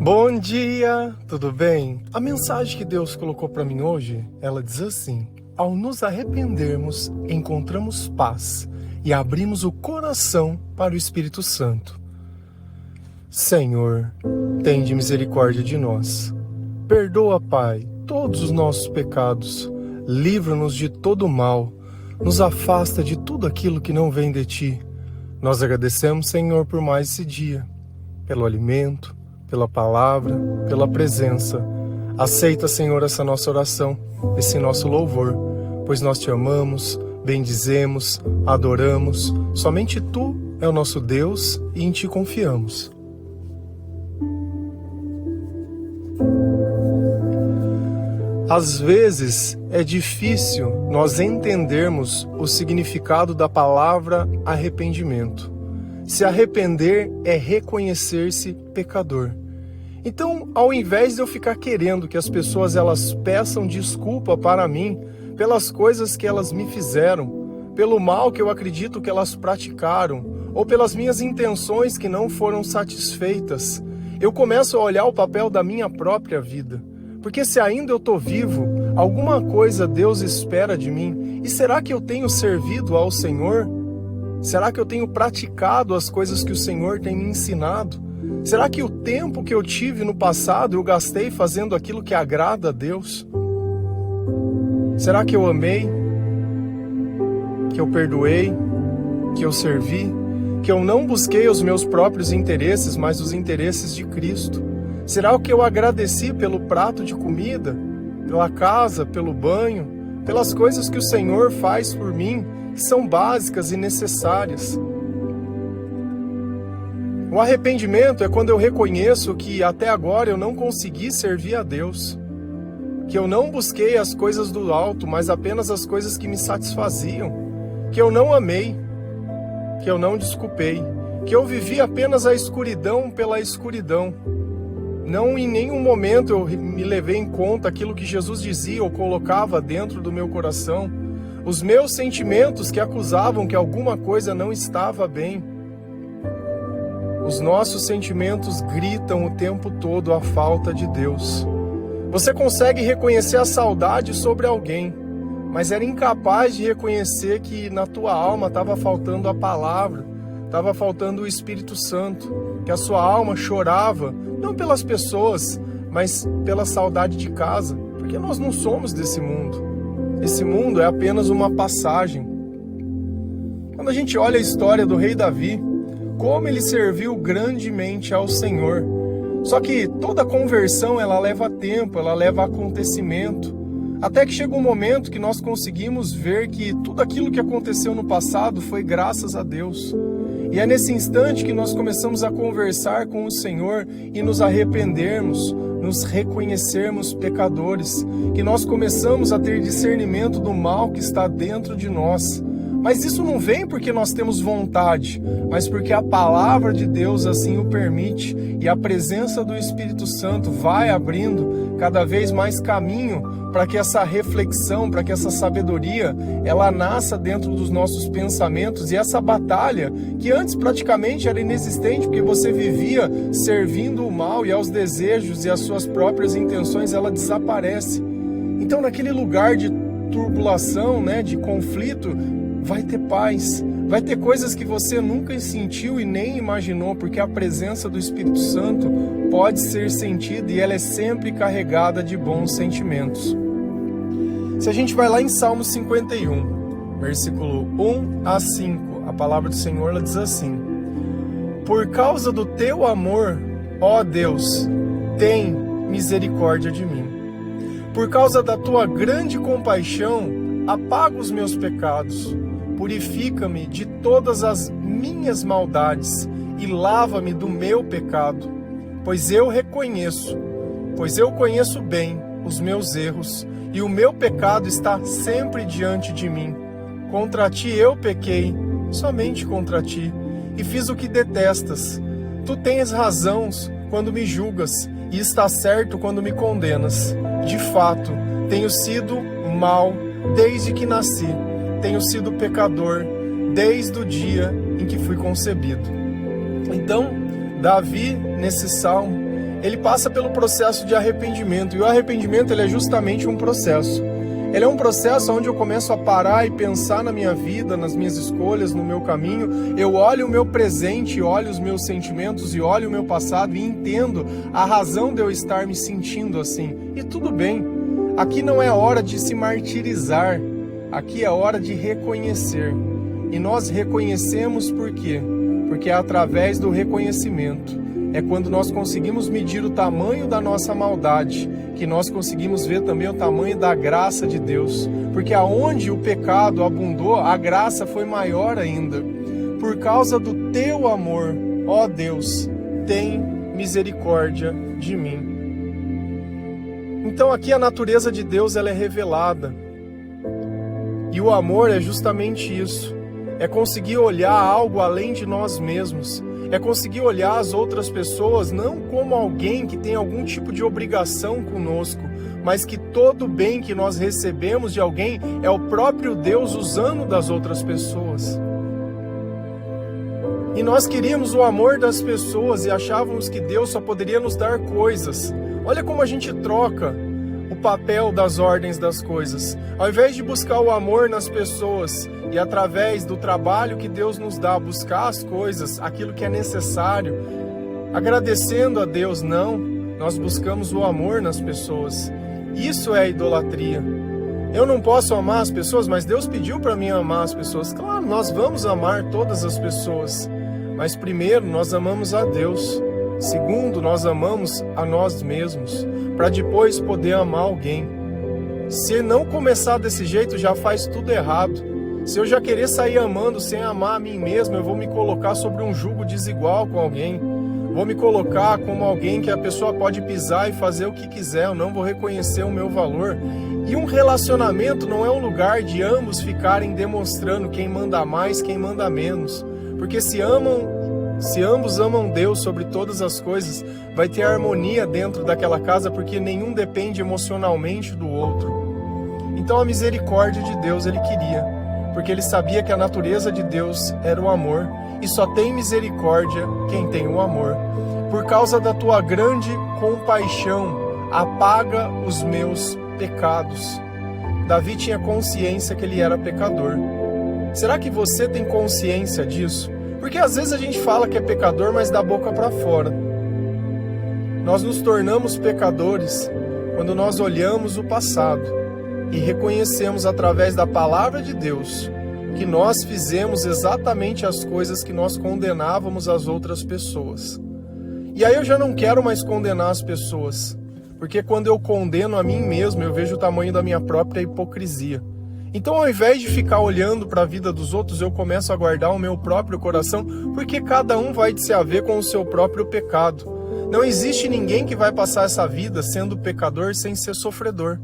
Bom dia, tudo bem? A mensagem que Deus colocou para mim hoje, ela diz assim: ao nos arrependermos, encontramos paz e abrimos o coração para o Espírito Santo. Senhor, tende misericórdia de nós. Perdoa, Pai, todos os nossos pecados. Livra-nos de todo mal. Nos afasta de tudo aquilo que não vem de Ti. Nós agradecemos, Senhor, por mais esse dia, pelo alimento, pela palavra, pela presença. Aceita, Senhor, essa nossa oração, esse nosso louvor, pois nós Te amamos, bendizemos, adoramos. Somente Tu é o nosso Deus e em Ti confiamos. Às vezes é difícil nós entendermos o significado da palavra arrependimento. Se arrepender é reconhecer-se pecador. Então, ao invés de eu ficar querendo que as pessoas elas peçam desculpa para mim pelas coisas que elas me fizeram, pelo mal que eu acredito que elas praticaram, ou pelas minhas intenções que não foram satisfeitas, eu começo a olhar o papel da minha própria vida. Porque se ainda eu estou vivo, alguma coisa Deus espera de mim. E será que eu tenho servido ao Senhor? Será que eu tenho praticado as coisas que o Senhor tem me ensinado? Será que o tempo que eu tive no passado eu gastei fazendo aquilo que agrada a Deus? Será que eu amei? Que eu perdoei? Que eu servi? Que eu não busquei os meus próprios interesses, mas os interesses de Cristo? Será que eu agradeci pelo prato de comida, pela casa, pelo banho, pelas coisas que o Senhor faz por mim, que são básicas e necessárias? O arrependimento é quando eu reconheço que até agora eu não consegui servir a Deus, que eu não busquei as coisas do alto, mas apenas as coisas que me satisfaziam, que eu não amei, que eu não desculpei, que eu vivi apenas a escuridão pela escuridão. Não em nenhum momento eu me levei em conta aquilo que Jesus dizia ou colocava dentro do meu coração, os meus sentimentos que acusavam que alguma coisa não estava bem. Os nossos sentimentos gritam o tempo todo a falta de Deus. Você consegue reconhecer a saudade sobre alguém, mas era incapaz de reconhecer que na tua alma estava faltando a palavra, estava faltando o Espírito Santo, que a sua alma chorava, não pelas pessoas, mas pela saudade de casa, porque nós não somos desse mundo. Esse mundo é apenas uma passagem. Quando a gente olha a história do rei Davi, como ele serviu grandemente ao Senhor. Só que toda conversão ela leva tempo, ela leva acontecimento. Até que chega um momento que nós conseguimos ver que tudo aquilo que aconteceu no passado foi graças a Deus. E é nesse instante que nós começamos a conversar com o Senhor e nos arrependermos, nos reconhecermos pecadores, que nós começamos a ter discernimento do mal que está dentro de nós. Mas isso não vem porque nós temos vontade, mas porque a palavra de Deus assim o permite e a presença do Espírito Santo vai abrindo cada vez mais caminho para que essa reflexão, para que essa sabedoria, ela nasça dentro dos nossos pensamentos e essa batalha, que antes praticamente era inexistente, porque você vivia servindo o mal e aos desejos e às suas próprias intenções, ela desaparece. Então naquele lugar de turbulação, de conflito, vai ter paz, vai ter coisas que você nunca sentiu e nem imaginou, porque a presença do Espírito Santo pode ser sentida e ela é sempre carregada de bons sentimentos. Se a gente vai lá em Salmo 51, versículo 1 a 5, a palavra do Senhor ela diz assim: por causa do teu amor, ó Deus, tem misericórdia de mim. Por causa da tua grande compaixão, apaga os meus pecados. Purifica-me de todas as minhas maldades e lava-me do meu pecado, pois eu conheço bem os meus erros e o meu pecado está sempre diante de mim. Contra ti eu pequei, somente contra ti, e fiz o que detestas. Tu tens razão quando me julgas e está certo quando me condenas. De fato, tenho sido mau desde que nasci. Tenho sido pecador desde o dia em que fui concebido. Então, Davi, nesse salmo, ele passa pelo processo de arrependimento, e o arrependimento ele é justamente um processo. Ele é um processo onde eu começo a parar e pensar na minha vida, nas minhas escolhas, no meu caminho. Eu olho o meu presente, olho os meus sentimentos e olho o meu passado e entendo a razão de eu estar me sentindo assim. E tudo bem, aqui não é hora de se martirizar, aqui é hora de reconhecer. E nós reconhecemos por quê? Porque é através do reconhecimento. É quando nós conseguimos medir o tamanho da nossa maldade, que nós conseguimos ver também o tamanho da graça de Deus. Porque aonde o pecado abundou, a graça foi maior ainda. Por causa do teu amor, ó Deus, tem misericórdia de mim. Então aqui a natureza de Deus ela é revelada. E o amor é justamente isso. É conseguir olhar algo além de nós mesmos. É conseguir olhar as outras pessoas não como alguém que tem algum tipo de obrigação conosco, mas que todo bem que nós recebemos de alguém é o próprio Deus usando das outras pessoas. E nós queríamos o amor das pessoas e achávamos que Deus só poderia nos dar coisas. Olha como a gente troca o papel das ordens das coisas. Ao invés de buscar o amor nas pessoas e através do trabalho que Deus nos dá, buscar as coisas, aquilo que é necessário, agradecendo a Deus, não, nós buscamos o amor nas pessoas. Isso é a idolatria. Eu não posso amar as pessoas, mas Deus pediu para mim amar as pessoas. Claro, nós vamos amar todas as pessoas, mas primeiro nós amamos a Deus. Segundo, nós amamos a nós mesmos, para depois poder amar alguém. Se não começar desse jeito, já faz tudo errado. Se eu já querer sair amando sem amar a mim mesmo, eu vou me colocar sobre um jugo desigual com alguém. Vou me colocar como alguém que a pessoa pode pisar e fazer o que quiser, eu não vou reconhecer o meu valor. E um relacionamento não é um lugar de ambos ficarem demonstrando quem manda mais, quem manda menos. Porque se ambos amam Deus sobre todas as coisas, vai ter harmonia dentro daquela casa, porque nenhum depende emocionalmente do outro. Então a misericórdia de Deus ele queria, porque ele sabia que a natureza de Deus era o amor, e só tem misericórdia quem tem o amor. Por causa da tua grande compaixão, apaga os meus pecados. Davi tinha consciência que ele era pecador. Será que você tem consciência disso? Porque às vezes a gente fala que é pecador, mas da boca para fora. Nós nos tornamos pecadores quando nós olhamos o passado e reconhecemos através da palavra de Deus que nós fizemos exatamente as coisas que nós condenávamos as outras pessoas. E aí eu já não quero mais condenar as pessoas, porque quando eu condeno a mim mesmo, eu vejo o tamanho da minha própria hipocrisia. Então, ao invés de ficar olhando para a vida dos outros, eu começo a guardar o meu próprio coração, porque cada um vai se haver com o seu próprio pecado. Não existe ninguém que vai passar essa vida sendo pecador sem ser sofredor.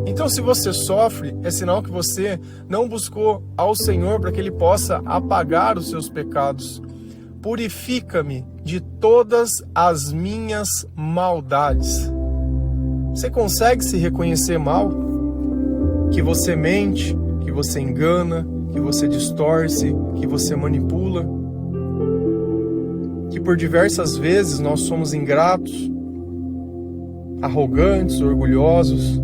Então, se você sofre, é sinal que você não buscou ao Senhor para que Ele possa apagar os seus pecados. Purifica-me de todas as minhas maldades. Você consegue se reconhecer mal? Que você mente, que você engana, que você distorce, que você manipula, que por diversas vezes nós somos ingratos, arrogantes, orgulhosos,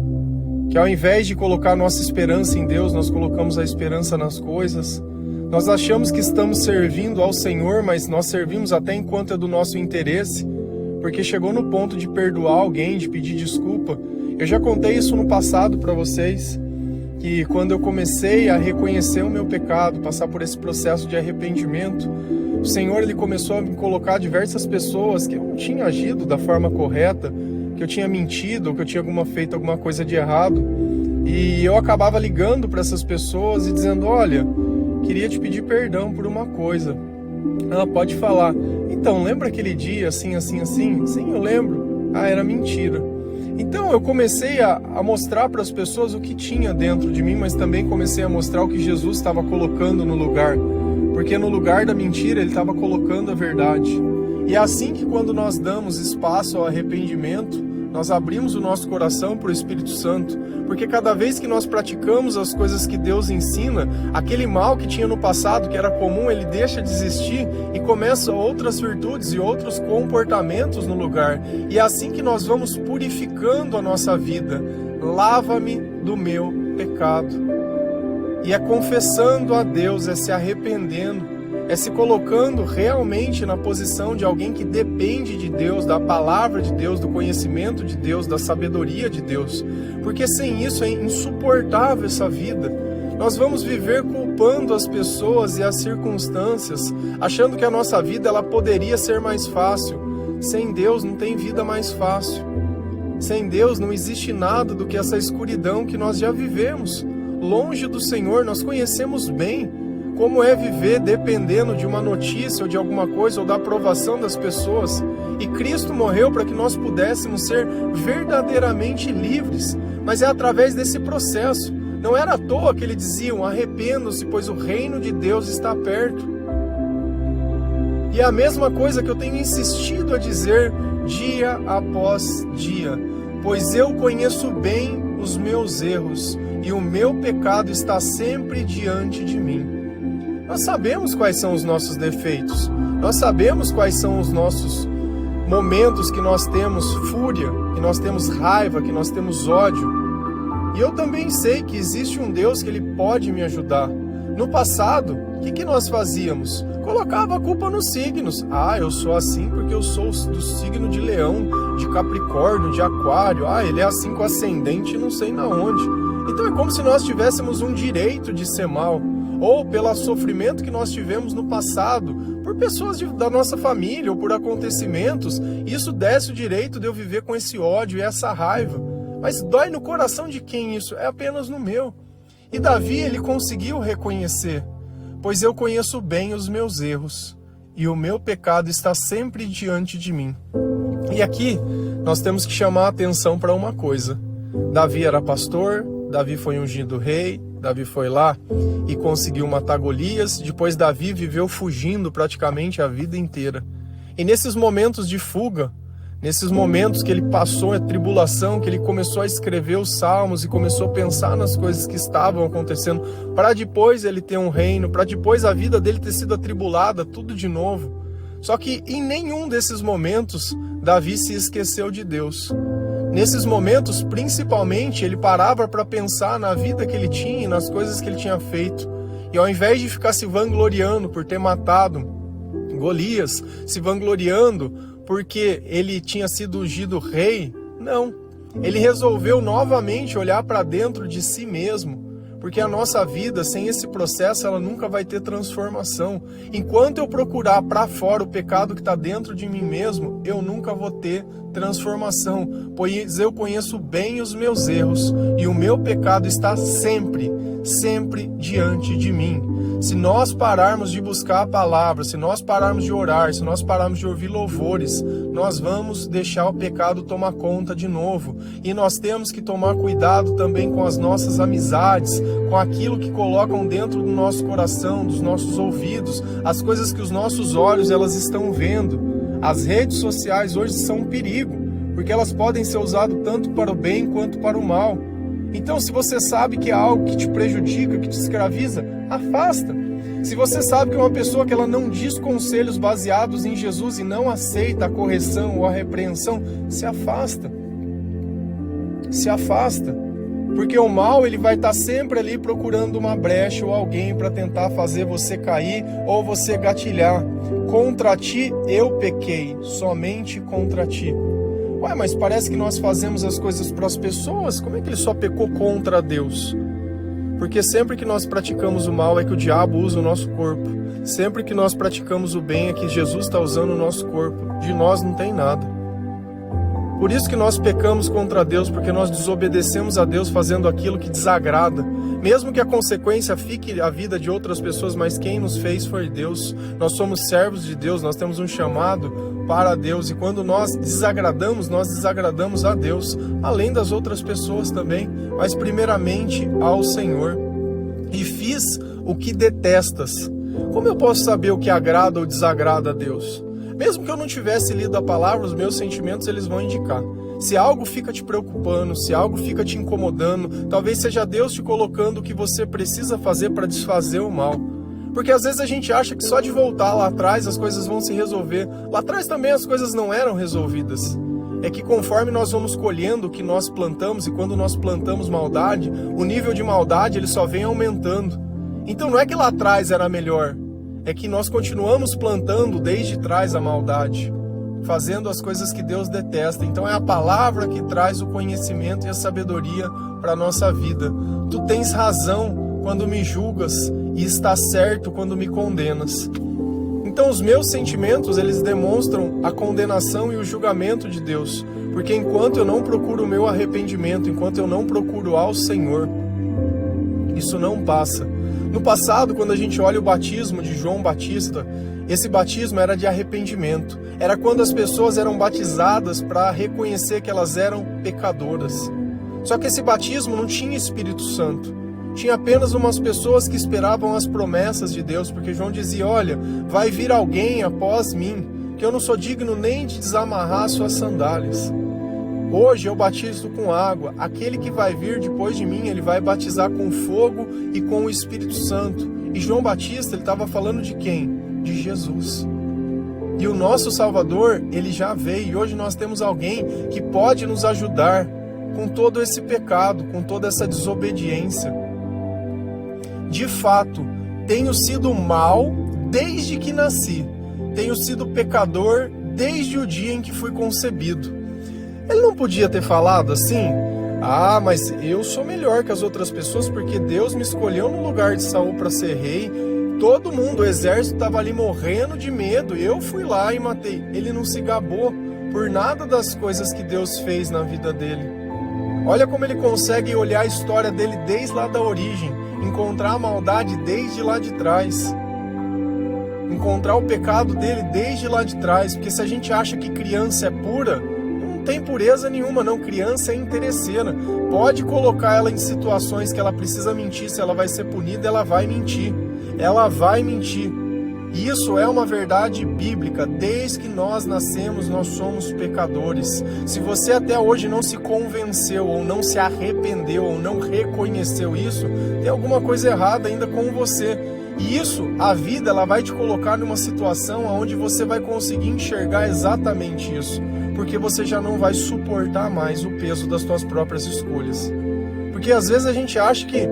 que ao invés de colocar nossa esperança em Deus, nós colocamos a esperança nas coisas. Nós achamos que estamos servindo ao Senhor, mas nós servimos até enquanto é do nosso interesse, porque chegou no ponto de perdoar alguém, de pedir desculpa. Eu já contei isso no passado para vocês, que quando eu comecei a reconhecer o meu pecado, passar por esse processo de arrependimento, o Senhor ele começou a me colocar diversas pessoas que eu não tinha agido da forma correta, que eu tinha mentido, ou que eu tinha feito alguma coisa de errado, e eu acabava ligando para essas pessoas e dizendo, olha, queria te pedir perdão por uma coisa. Ela pode falar, então, lembra aquele dia assim, assim, assim? Sim, eu lembro. Ah, era mentira. Então eu comecei a mostrar para as pessoas o que tinha dentro de mim, mas também comecei a mostrar o que Jesus estava colocando no lugar, porque no lugar da mentira Ele estava colocando a verdade. E é assim que quando nós damos espaço ao arrependimento, nós abrimos o nosso coração para o Espírito Santo, porque cada vez que nós praticamos as coisas que Deus ensina, aquele mal que tinha no passado, que era comum, ele deixa de existir e começa outras virtudes e outros comportamentos no lugar. E é assim que nós vamos purificando a nossa vida. Lava-me do meu pecado. E é confessando a Deus, é se arrependendo, é se colocando realmente na posição de alguém que depende de Deus, da palavra de Deus, do conhecimento de Deus, da sabedoria de Deus. Porque sem isso é insuportável essa vida. Nós vamos viver culpando as pessoas e as circunstâncias, achando que a nossa vida ela poderia ser mais fácil. Sem Deus não tem vida mais fácil. Sem Deus não existe nada do que essa escuridão que nós já vivemos. Longe do Senhor, nós conhecemos bem como é viver dependendo de uma notícia ou de alguma coisa ou da aprovação das pessoas. E Cristo morreu para que nós pudéssemos ser verdadeiramente livres. Mas é através desse processo. Não era à toa que ele dizia: arrependam-se, pois o reino de Deus está perto. E é a mesma coisa que eu tenho insistido a dizer dia após dia. Pois eu conheço bem os meus erros e o meu pecado está sempre diante de mim. Nós sabemos quais são os nossos defeitos, nós sabemos quais são os nossos momentos que nós temos fúria, que nós temos raiva, que nós temos ódio. E eu também sei que existe um Deus que ele pode me ajudar. No passado, o que nós fazíamos? Colocava a culpa nos signos. Eu sou assim porque eu sou do signo de Leão, de Capricórnio, de Aquário. Ele é assim com ascendente não sei na onde. Então é como se nós tivéssemos um direito de ser mal. Ou pelo sofrimento que nós tivemos no passado, por pessoas da nossa família ou por acontecimentos, isso desse o direito de eu viver com esse ódio e essa raiva. Mas dói no coração de quem isso? É apenas no meu. E Davi, ele conseguiu reconhecer: pois eu conheço bem os meus erros, e o meu pecado está sempre diante de mim. E aqui nós temos que chamar a atenção para uma coisa. Davi era pastor, Davi foi ungido rei, Davi foi lá e conseguiu matar Golias. Depois Davi viveu fugindo praticamente a vida inteira. E nesses momentos de fuga, nesses momentos que ele passou a tribulação, que ele começou a escrever os salmos e começou a pensar nas coisas que estavam acontecendo, para depois ele ter um reino, para depois a vida dele ter sido atribulada, tudo de novo. Só que em nenhum desses momentos Davi se esqueceu de Deus. Nesses momentos, principalmente, ele parava para pensar na vida que ele tinha e nas coisas que ele tinha feito. E ao invés de ficar se vangloriando por ter matado Golias, se vangloriando porque ele tinha sido ungido rei, não. Ele resolveu novamente olhar para dentro de si mesmo, porque a nossa vida, sem esse processo, ela nunca vai ter transformação. Enquanto eu procurar para fora o pecado que está dentro de mim mesmo, eu nunca vou ter transformação, pois eu conheço bem os meus erros e o meu pecado está sempre diante de mim. Se nós pararmos de buscar a palavra, se nós pararmos de orar, se nós pararmos de ouvir louvores, nós vamos deixar o pecado tomar conta de novo. E nós temos que tomar cuidado também com as nossas amizades, com aquilo que colocam dentro do nosso coração, dos nossos ouvidos, as coisas que os nossos olhos elas estão vendo. As redes sociais hoje são um perigo, porque elas podem ser usadas tanto para o bem quanto para o mal. Então, se você sabe que é algo que te prejudica, que te escraviza, afasta. Se você sabe que é uma pessoa que ela não diz conselhos baseados em Jesus e não aceita a correção ou a repreensão, se afasta. Se afasta. Porque o mal ele vai estar sempre ali procurando uma brecha ou alguém para tentar fazer você cair ou você gatilhar. Contra ti eu pequei, somente contra ti. Mas parece que nós fazemos as coisas para as pessoas, como é que ele só pecou contra Deus? Porque sempre que nós praticamos o mal é que o diabo usa o nosso corpo. Sempre que nós praticamos o bem é que Jesus está usando o nosso corpo. De nós não tem nada. Por isso que nós pecamos contra Deus, porque nós desobedecemos a Deus fazendo aquilo que desagrada. Mesmo que a consequência fique a vida de outras pessoas, mas quem nos fez foi Deus. Nós somos servos de Deus, nós temos um chamado para Deus. E quando nós desagradamos a Deus, além das outras pessoas também, mas primeiramente ao Senhor. E fiz o que detestas. Como eu posso saber o que agrada ou desagrada a Deus? Mesmo que eu não tivesse lido a palavra, os meus sentimentos eles vão indicar. Se algo fica te preocupando, se algo fica te incomodando, talvez seja Deus te colocando o que você precisa fazer para desfazer o mal. Porque às vezes a gente acha que só de voltar lá atrás as coisas vão se resolver. Lá atrás também as coisas não eram resolvidas. É que conforme nós vamos colhendo o que nós plantamos, e quando nós plantamos maldade, o nível de maldade ele só vem aumentando. Então não é que lá atrás era melhor, é que nós continuamos plantando desde trás a maldade, fazendo as coisas que Deus detesta. Então é a palavra que traz o conhecimento e a sabedoria para a nossa vida. Tu tens razão quando me julgas e está certo quando me condenas. Então os meus sentimentos, eles demonstram a condenação e o julgamento de Deus, porque enquanto eu não procuro o meu arrependimento, enquanto eu não procuro ao Senhor, isso não passa. No passado, quando a gente olha o batismo de João Batista, esse batismo era de arrependimento. Era quando as pessoas eram batizadas para reconhecer que elas eram pecadoras. Só que esse batismo não tinha Espírito Santo. Tinha apenas umas pessoas que esperavam as promessas de Deus, porque João dizia, olha, vai vir alguém após mim, que eu não sou digno nem de desamarrar suas sandálias. Hoje eu batizo com água, aquele que vai vir depois de mim, ele vai batizar com fogo e com o Espírito Santo. E João Batista, ele estava falando de quem? De Jesus. E o nosso Salvador, ele já veio, e hoje nós temos alguém que pode nos ajudar com todo esse pecado, com toda essa desobediência. De fato, tenho sido mal desde que nasci. Tenho sido pecador desde o dia em que fui concebido. Ele não podia ter falado assim? Ah, mas eu sou melhor que as outras pessoas porque Deus me escolheu no lugar de Saul para ser rei. Todo mundo, o exército estava ali morrendo de medo. Eu fui lá e matei. Ele não se gabou por nada das coisas que Deus fez na vida dele. Olha como ele consegue olhar a história dele desde lá da origem, encontrar a maldade desde lá de trás, encontrar o pecado dele desde lá de trás, porque se a gente acha que criança é pura, não tem pureza nenhuma não, criança é interesseira, pode colocar ela em situações que ela precisa mentir, se ela vai ser punida, ela vai mentir, Isso é uma verdade bíblica. Desde que nós nascemos, nós somos pecadores. Se você até hoje não se convenceu, ou não se arrependeu, ou não reconheceu isso, tem alguma coisa errada ainda com você. E isso, a vida, ela vai te colocar numa situação onde você vai conseguir enxergar exatamente isso. Porque você já não vai suportar mais o peso das suas próprias escolhas. Porque às vezes a gente acha que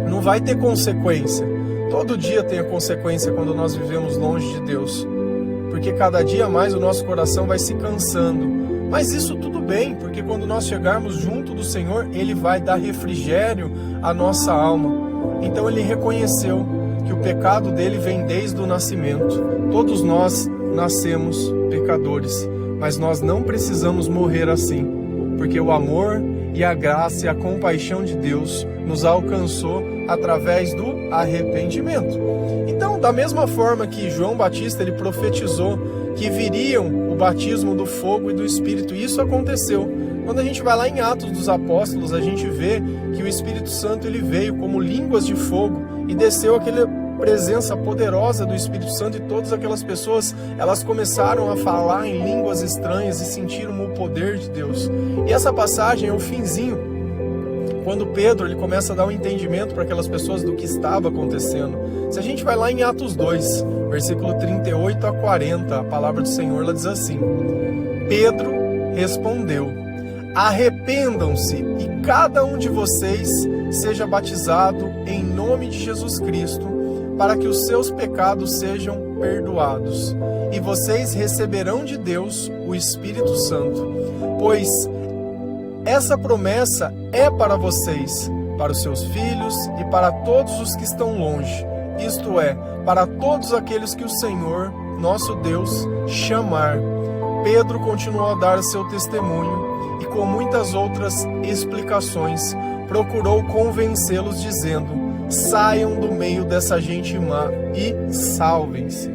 não vai ter consequência. Todo dia tem a consequência quando nós vivemos longe de Deus, porque cada dia mais o nosso coração vai se cansando. Mas isso tudo bem, porque quando nós chegarmos junto do Senhor, Ele vai dar refrigério à nossa alma. Então ele reconheceu que o pecado dele vem desde o nascimento. Todos nós nascemos pecadores, mas nós não precisamos morrer assim, porque o amor e a graça e a compaixão de Deus nos alcançou através do arrependimento. Então, da mesma forma que João Batista ele profetizou que viriam o batismo do fogo e do Espírito, e isso aconteceu. Quando a gente vai lá em Atos dos Apóstolos, a gente vê que o Espírito Santo ele veio como línguas de fogo e desceu aquela presença poderosa do Espírito Santo, e todas aquelas pessoas, elas começaram a falar em línguas estranhas e sentiram o poder de Deus. E essa passagem é o finzinho, quando Pedro ele começa a dar um entendimento para aquelas pessoas do que estava acontecendo. Se a gente vai lá em Atos 2, versículo 38 a 40, a palavra do Senhor ela diz assim: Pedro respondeu: arrependam-se e cada um de vocês seja batizado em nome de Jesus Cristo, para que os seus pecados sejam perdoados, e vocês receberão de Deus o Espírito Santo, pois essa promessa é para vocês, para os seus filhos e para todos os que estão longe, isto é, para todos aqueles que o Senhor, nosso Deus, chamar. Pedro continuou a dar seu testemunho e com muitas outras explicações procurou convencê-los dizendo: saiam do meio dessa gente má e salvem-se.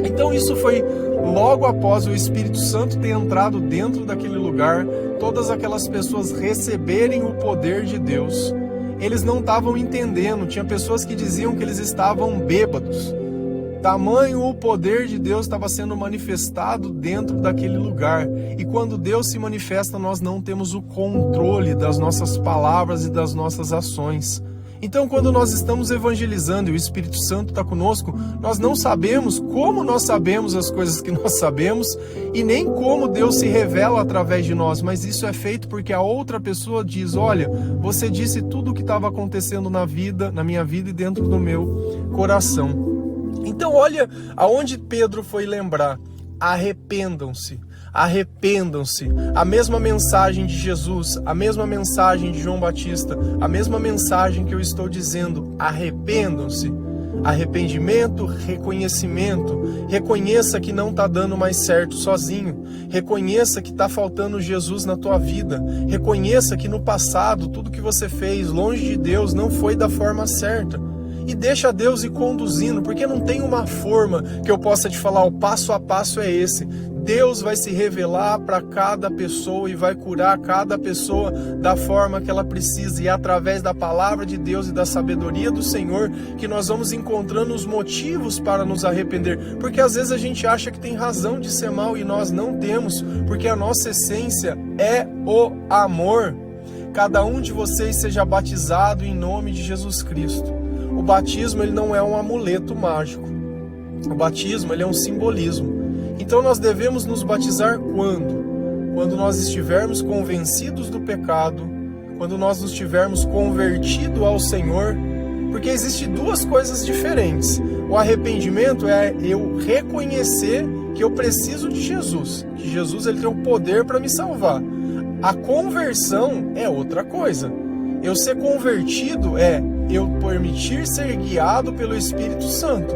Então isso foi logo após o Espírito Santo ter entrado dentro daquele lugar, todas aquelas pessoas receberem o poder de Deus. Eles não estavam entendendo, tinha pessoas que diziam que eles estavam bêbados. Tamanho o poder de Deus estava sendo manifestado dentro daquele lugar. E quando Deus se manifesta, nós não temos o controle das nossas palavras e das nossas ações. Então, quando nós estamos evangelizando e o Espírito Santo está conosco, nós não sabemos como nós sabemos as coisas que nós sabemos e nem como Deus se revela através de nós, mas isso é feito porque a outra pessoa diz: olha, você disse tudo o que estava acontecendo na minha vida e dentro do meu coração. Então, olha aonde Pedro foi lembrar: arrependam-se. Arrependam-se. A mesma mensagem de Jesus, a mesma mensagem de João Batista, a mesma mensagem que eu estou dizendo: arrependam-se. Arrependimento, reconhecimento. Reconheça que não está dando mais certo sozinho. Reconheça que está faltando Jesus na tua vida. Reconheça que no passado tudo que você fez longe de Deus não foi da forma certa. E deixa Deus ir conduzindo, porque não tem uma forma que eu possa te falar: o passo a passo é esse. Deus vai se revelar para cada pessoa e vai curar cada pessoa da forma que ela precisa. E é através da palavra de Deus e da sabedoria do Senhor que nós vamos encontrando os motivos para nos arrepender. Porque às vezes a gente acha que tem razão de ser mal e nós não temos, porque a nossa essência é o amor. Cada um de vocês seja batizado em nome de Jesus Cristo. O batismo, ele não é um amuleto mágico. O batismo, ele é um simbolismo. Então nós devemos nos batizar quando? Quando nós estivermos convencidos do pecado, quando nós nos tivermos convertido ao Senhor, porque existem duas coisas diferentes. O arrependimento é eu reconhecer que eu preciso de Jesus, que Jesus, ele tem o poder para me salvar. A conversão é outra coisa. Eu ser convertido é eu permitir ser guiado pelo Espírito Santo.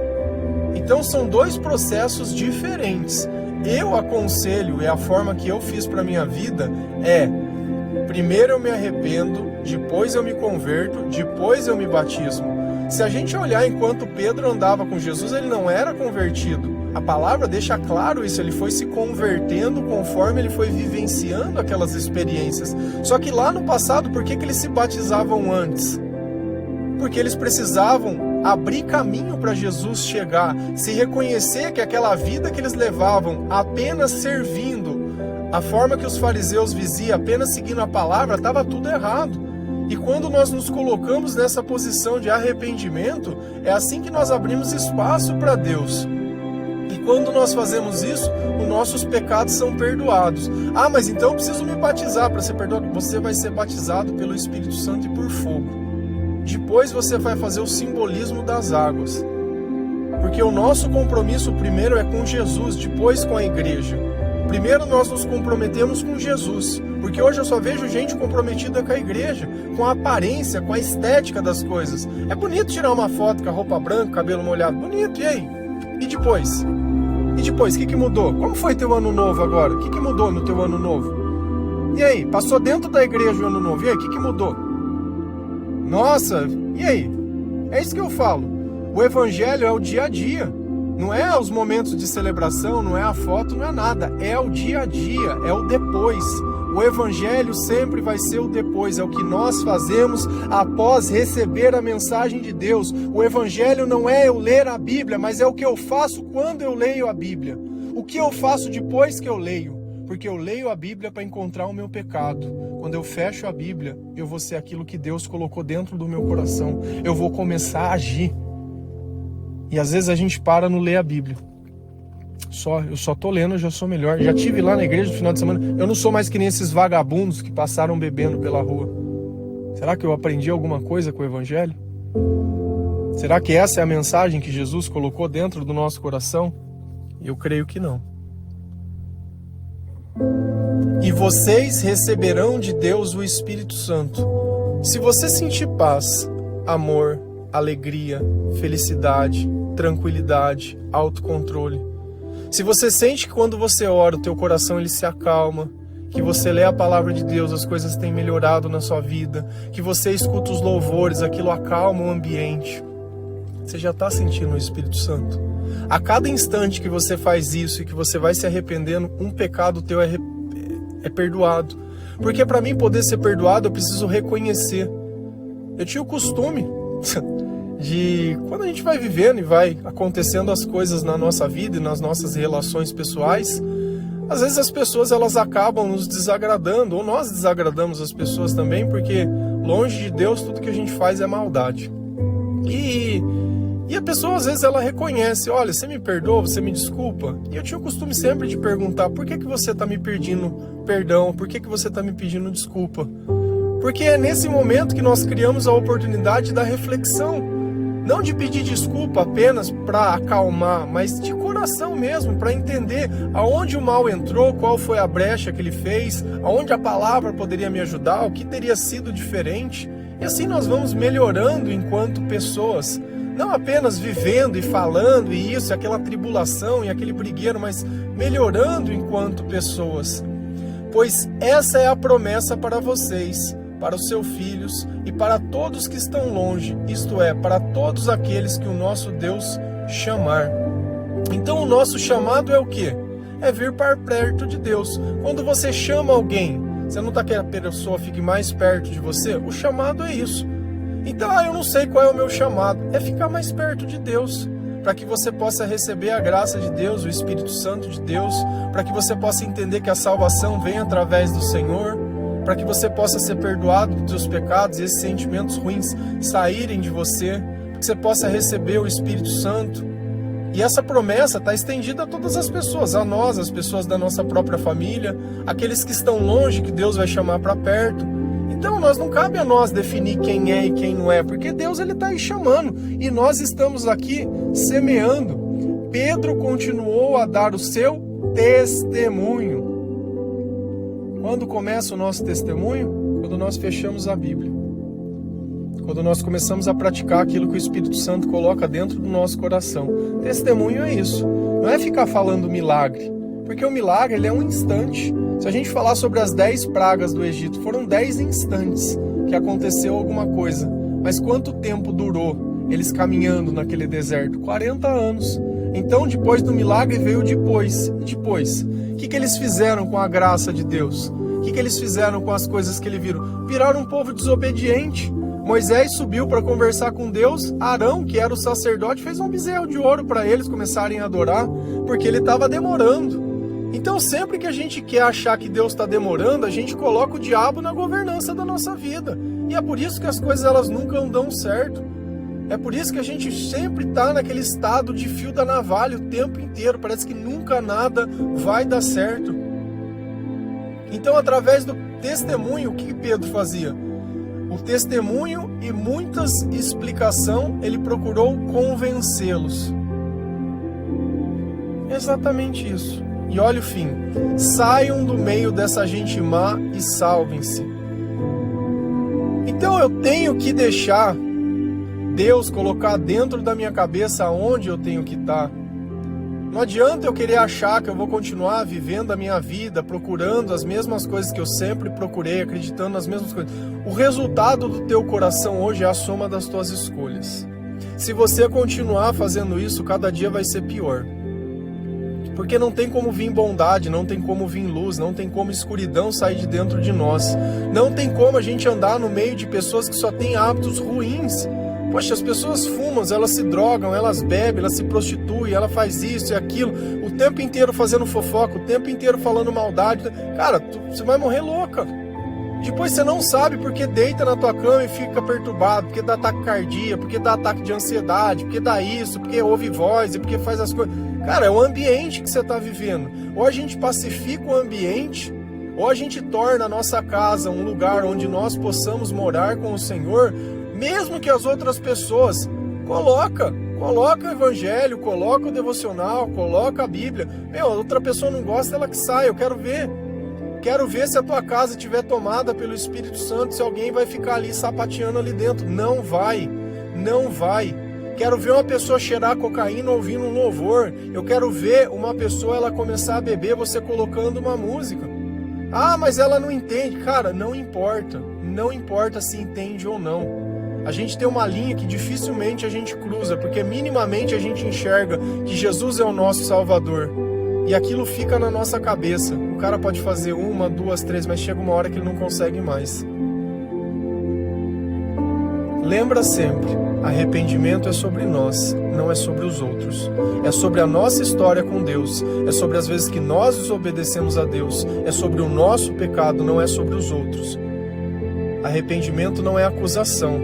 Então são dois processos diferentes. Eu aconselho, é a forma que eu fiz para minha vida, primeiro eu me arrependo, depois eu me converto, depois eu me batismo. Se a gente olhar enquanto Pedro andava com Jesus, ele não era convertido. A palavra deixa claro isso, ele foi se convertendo conforme ele foi vivenciando aquelas experiências. Só que lá no passado, por que eles se batizavam antes? Porque eles precisavam abrir caminho para Jesus chegar, se reconhecer que aquela vida que eles levavam apenas servindo, a forma que os fariseus viziam, apenas seguindo a palavra, estava tudo errado. E quando nós nos colocamos nessa posição de arrependimento, é assim que nós abrimos espaço para Deus. E quando nós fazemos isso, os nossos pecados são perdoados. Ah, mas então eu preciso me batizar para ser perdoado. Você vai ser batizado pelo Espírito Santo e por fogo. Depois você vai fazer o simbolismo das águas. Porque o nosso compromisso primeiro é com Jesus, depois com a igreja. Primeiro nós nos comprometemos com Jesus. Porque hoje eu só vejo gente comprometida com a igreja, com a aparência, com a estética das coisas. É bonito tirar uma foto com a roupa branca, cabelo molhado, bonito, e aí? E depois? E depois, o que mudou? Como foi teu ano novo agora? O que mudou no teu ano novo? E aí? Passou dentro da igreja o ano novo, e aí? O que mudou? Nossa, e aí? É isso que eu falo. O evangelho é o dia a dia. Não é os momentos de celebração, não é a foto, não é nada. É o dia a dia, é o depois. O evangelho sempre vai ser o depois. É o que nós fazemos após receber a mensagem de Deus. O evangelho não é eu ler a Bíblia, mas é o que eu faço quando eu leio a Bíblia. O que eu faço depois que eu leio. Porque eu leio a Bíblia para encontrar o meu pecado. Quando eu fecho a Bíblia, eu vou ser aquilo que Deus colocou dentro do meu coração. Eu vou começar a agir. E às vezes a gente para no ler a Bíblia. Eu só tô lendo, eu já sou melhor. Já tive lá na igreja no final de semana. Eu não sou mais que nem esses vagabundos que passaram bebendo pela rua. Será que eu aprendi alguma coisa com o Evangelho? Será que essa é a mensagem que Jesus colocou dentro do nosso coração? Eu creio que não. E vocês receberão de Deus o Espírito Santo. Se você sentir paz, amor, alegria, felicidade, tranquilidade, autocontrole. Se você sente que quando você ora, o teu coração ele se acalma, que você lê a palavra de Deus, as coisas têm melhorado na sua vida, que você escuta os louvores, aquilo acalma o ambiente, você já está sentindo o Espírito Santo. A cada instante que você faz isso e que você vai se arrependendo, um pecado teu é perdoado. Porque para mim poder ser perdoado, eu preciso reconhecer. Eu tinha o costume, de quando a gente vai vivendo e vai acontecendo as coisas na nossa vida e nas nossas relações pessoais, às vezes as pessoas elas acabam nos desagradando, ou nós desagradamos as pessoas também, porque longe de Deus tudo que a gente faz é maldade. E a pessoa às vezes ela reconhece, olha, você me perdoa, você me desculpa? E eu tinha o costume sempre de perguntar, por que você está me pedindo perdão? Por que você está me pedindo desculpa? Porque é nesse momento que nós criamos a oportunidade da reflexão. Não de pedir desculpa apenas para acalmar, mas de coração mesmo, para entender aonde o mal entrou, qual foi a brecha que ele fez, aonde a palavra poderia me ajudar, o que teria sido diferente. E assim nós vamos melhorando enquanto pessoas. Não apenas vivendo e falando e isso, aquela tribulação e aquele brigueiro, mas melhorando enquanto pessoas. Pois essa é a promessa para vocês, para os seus filhos e para todos que estão longe, isto é, para todos aqueles que o nosso Deus chamar. Então o nosso chamado é o quê? É vir para perto de Deus. Quando você chama alguém, você não está querendo que a pessoa fique mais perto de você? O chamado é isso. Então, eu não sei qual é o meu chamado. É ficar mais perto de Deus, para que você possa receber a graça de Deus, o Espírito Santo de Deus, para que você possa entender que a salvação vem através do Senhor, para que você possa ser perdoado dos seus pecados e esses sentimentos ruins saírem de você, para que você possa receber o Espírito Santo. E essa promessa está estendida a todas as pessoas, a nós, as pessoas da nossa própria família, aqueles que estão longe, que Deus vai chamar para perto. Então, não cabe a nós definir quem é e quem não é, porque Deus ele está aí chamando e nós estamos aqui semeando. Pedro continuou a dar o seu testemunho. Quando começa o nosso testemunho? Quando nós fechamos a Bíblia. Quando nós começamos a praticar aquilo que o Espírito Santo coloca dentro do nosso coração. Testemunho é isso. Não é ficar falando milagre, porque o milagre ele é um instante. Se a gente falar sobre as 10 pragas do Egito, foram 10 instantes que aconteceu alguma coisa. Mas quanto tempo durou eles caminhando naquele deserto? 40 anos. Então, depois do milagre, veio depois. O que eles fizeram com a graça de Deus? O que eles fizeram com as coisas que eles viram? Viraram um povo desobediente. Moisés subiu para conversar com Deus. Arão, que era o sacerdote, fez um bezerro de ouro para eles começarem a adorar, porque ele estava demorando. Então, sempre que a gente quer achar que Deus está demorando, a gente coloca o diabo na governança da nossa vida. E é por isso que as coisas elas nunca dão certo. É por isso que a gente sempre está naquele estado de fio da navalha o tempo inteiro. Parece que nunca nada vai dar certo. Então, através do testemunho, o que Pedro fazia? O testemunho e muitas explicações, ele procurou convencê-los. Exatamente isso. E olha o fim, saiam do meio dessa gente má e salvem-se. Então eu tenho que deixar Deus colocar dentro da minha cabeça onde eu tenho que estar. Não adianta eu querer achar que eu vou continuar vivendo a minha vida, procurando as mesmas coisas que eu sempre procurei, acreditando nas mesmas coisas. O resultado do teu coração hoje é a soma das tuas escolhas. Se você continuar fazendo isso, cada dia vai ser pior. Porque não tem como vir bondade, não tem como vir luz, não tem como escuridão sair de dentro de nós. Não tem como a gente andar no meio de pessoas que só têm hábitos ruins. Poxa, as pessoas fumam, elas se drogam, elas bebem, elas se prostituem, ela faz isso e aquilo, o tempo inteiro fazendo fofoca, o tempo inteiro falando maldade. Cara, você vai morrer louca. Depois você não sabe porque deita na tua cama e fica perturbado, porque dá taquicardia, porque dá ataque de ansiedade, porque dá isso, porque ouve voz e porque faz as coisas. Cara, é o ambiente que você está vivendo. Ou a gente pacifica o ambiente, ou a gente torna a nossa casa um lugar onde nós possamos morar com o Senhor, mesmo que as outras pessoas coloca o evangelho, coloca o devocional, coloca a Bíblia. Meu, a outra pessoa não gosta, ela que sai, eu quero ver. Quero ver se a tua casa estiver tomada pelo Espírito Santo, se alguém vai ficar ali sapateando ali dentro. Não vai. Quero ver uma pessoa cheirar cocaína ouvindo um louvor. Eu quero ver uma pessoa ela começar a beber você colocando uma música. Ah, mas ela não entende. Cara, não importa. Não importa se entende ou não. A gente tem uma linha que dificilmente a gente cruza, porque minimamente a gente enxerga que Jesus é o nosso Salvador. E aquilo fica na nossa cabeça. O cara pode fazer 1, 2, 3, mas chega uma hora que ele não consegue mais. Lembra sempre, Arrependimento é sobre nós, não é sobre os outros. É sobre a nossa história com Deus, é sobre as vezes que nós desobedecemos a Deus, é sobre o nosso pecado, não é sobre os outros. Arrependimento não é acusação,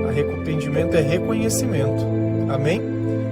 arrependimento é reconhecimento. Amém?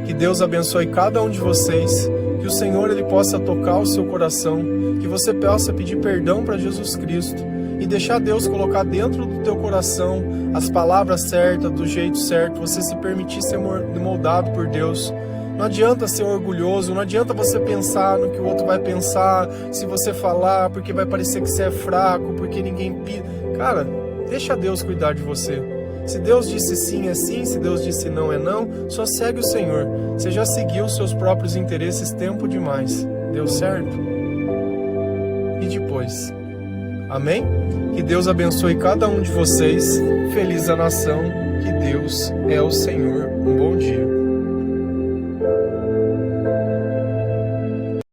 Que Deus abençoe cada um de vocês, que o Senhor ele possa tocar o seu coração, que você possa pedir perdão para Jesus Cristo e deixar Deus colocar dentro do teu coração as palavras certas, do jeito certo, você se permitir ser moldado por Deus. Não adianta ser orgulhoso, não adianta você pensar no que o outro vai pensar, se você falar, porque vai parecer que você é fraco, porque ninguém pede. Cara, deixa Deus cuidar de você. Se Deus disse sim, é sim, se Deus disse não, é não, só segue o Senhor. Você já seguiu os seus próprios interesses tempo demais. Deu certo? E depois? Amém? Que Deus abençoe cada um de vocês. Feliz a nação. Que Deus é o Senhor. Um bom dia.